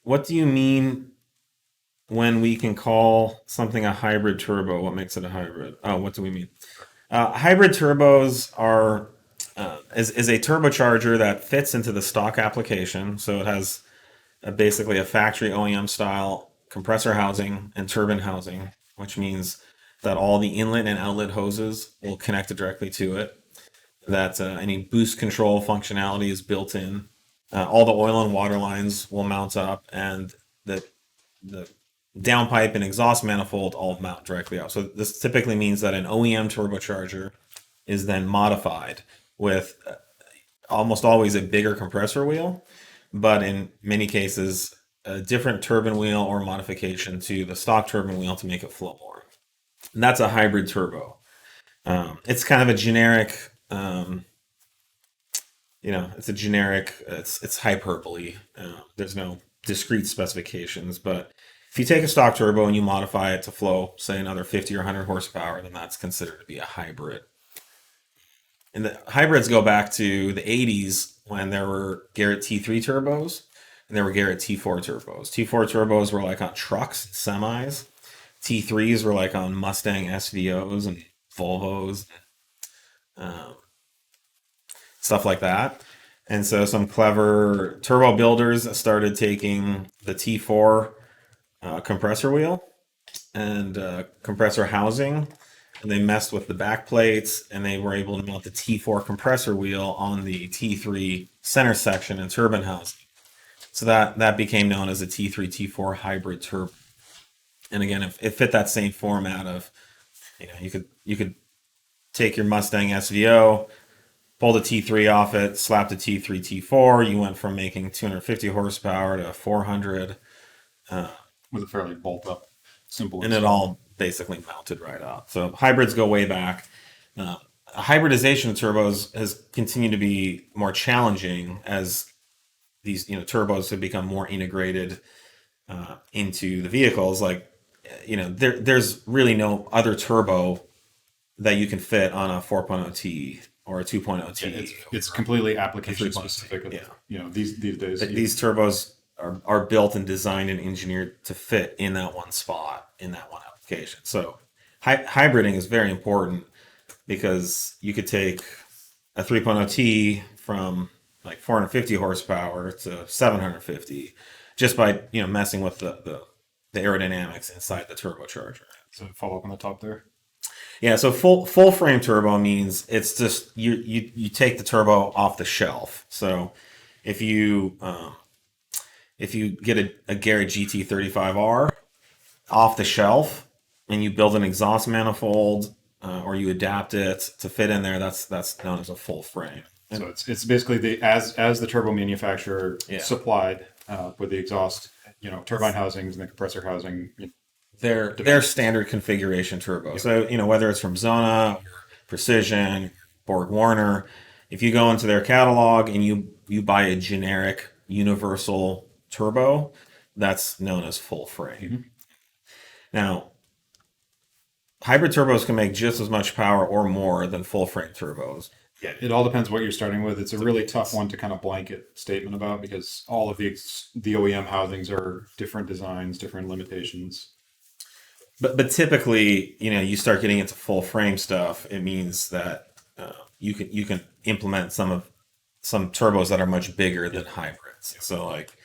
what do you mean when we can call something a hybrid turbo? What makes it a hybrid? Oh, what do we mean? Hybrid turbos are is a turbocharger that fits into the stock application. So it has basically a factory OEM style compressor housing and turbine housing, which means that all the inlet and outlet hoses will connect directly to it. That any boost control functionality is built in. All the oil and water lines will mount up, and the downpipe and exhaust manifold all mount directly out. So this typically means that an OEM turbocharger is then modified with almost always a bigger compressor wheel, but in many cases, a different turbine wheel or modification to the stock turbine wheel to make it flow more. And that's a hybrid turbo. It's kind of a generic, it's a generic, it's hyperbole. There's no discrete specifications, but if you take a stock turbo and you modify it to flow, say another 50 or 100 horsepower, then that's considered to be a hybrid. And the hybrids go back to the 80s when there were Garrett T3 turbos and there were Garrett T4 turbos. T4 turbos were like on trucks, semis. T3s were like on Mustang SVOs and Volvos, um, stuff like that. And so some clever turbo builders started taking the T4 compressor wheel and compressor housing, and they messed with the back plates, and they were able to mount the T4 compressor wheel on the T3 center section and turbine housing. So that became known as a T3 T4 hybrid turbo. And again, it fit that same format of, you could take your Mustang SVO, pull the T3 off it, slap the T3 T4. You went from making 250 horsepower to 400. With a fairly bolt up, simple. And it all basically mounted right up. So hybrids go way back. Hybridization of turbos has continued to be more challenging as these turbos have become more integrated into the vehicles. Like there's really no other turbo that you can fit on a 4.0T or a 2.0T. It's completely application specific. These days these turbos are built and designed and engineered to fit in that one spot, in that one application. So hybriding is very important because you could take a 3.0T from like 450 horsepower to 750 just by messing with the aerodynamics inside the turbocharger. So follow up on the top there. Yeah, so full frame turbo means it's just you take the turbo off the shelf. So if you get a Garrett GT35R off the shelf and you build an exhaust manifold or you adapt it to fit in there, that's known as a full frame. So it's basically as the turbo manufacturer supplied with the exhaust, turbine housings and the compressor housing. They're standard configuration turbo. Yep. So whether it's from Zona, or Precision, Borg Warner, if you go into their catalog and you buy a generic universal turbo, that's known as full frame. Mm-hmm. Now, hybrid turbos can make just as much power or more than full frame turbos. Yeah, it all depends what you're starting with. It's a really tough one to kind of blanket statement about because all of the OEM housings are different designs, different limitations. But typically, you start getting into full frame stuff. It means that you can implement some turbos that are much bigger than hybrids. So like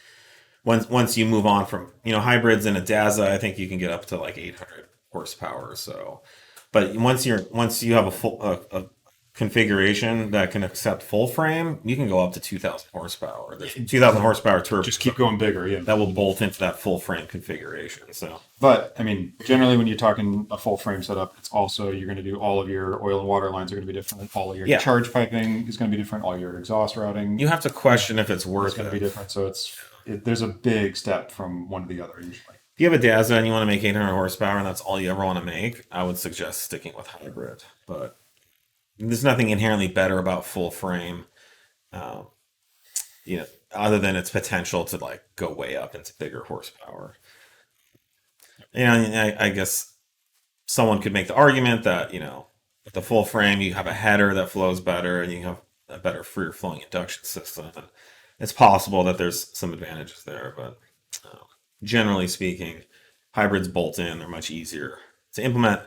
once you move on from hybrids in a Daza, I think you can get up to like 800 horsepower or so. But once you have a full configuration that can accept full frame, you can go up to 2,000 horsepower. There's 2,000 horsepower turbo. Just keep going bigger, yeah. That will bolt into that full frame configuration. So, but I mean, generally, when you're talking a full frame setup, it's also you're going to do all of your oil and water lines are going to be different. All of your charge piping is going to be different. All your exhaust routing. You have to question if it's worth it. It's going to be different. So there's a big step from one to the other usually. If you have a Daza and you want to make 800 horsepower and that's all you ever want to make, I would suggest sticking with hybrid. But there's nothing inherently better about full frame, other than its potential to like go way up into bigger horsepower. I guess someone could make the argument that with the full frame you have a header that flows better and you have a better freer flowing induction system. And it's possible that there's some advantages there, but Generally speaking, hybrids bolt in, they're much easier to implement.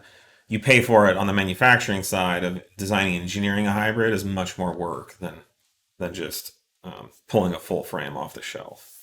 You pay for it on the manufacturing side of designing and engineering a hybrid is much more work than just pulling a full frame off the shelf.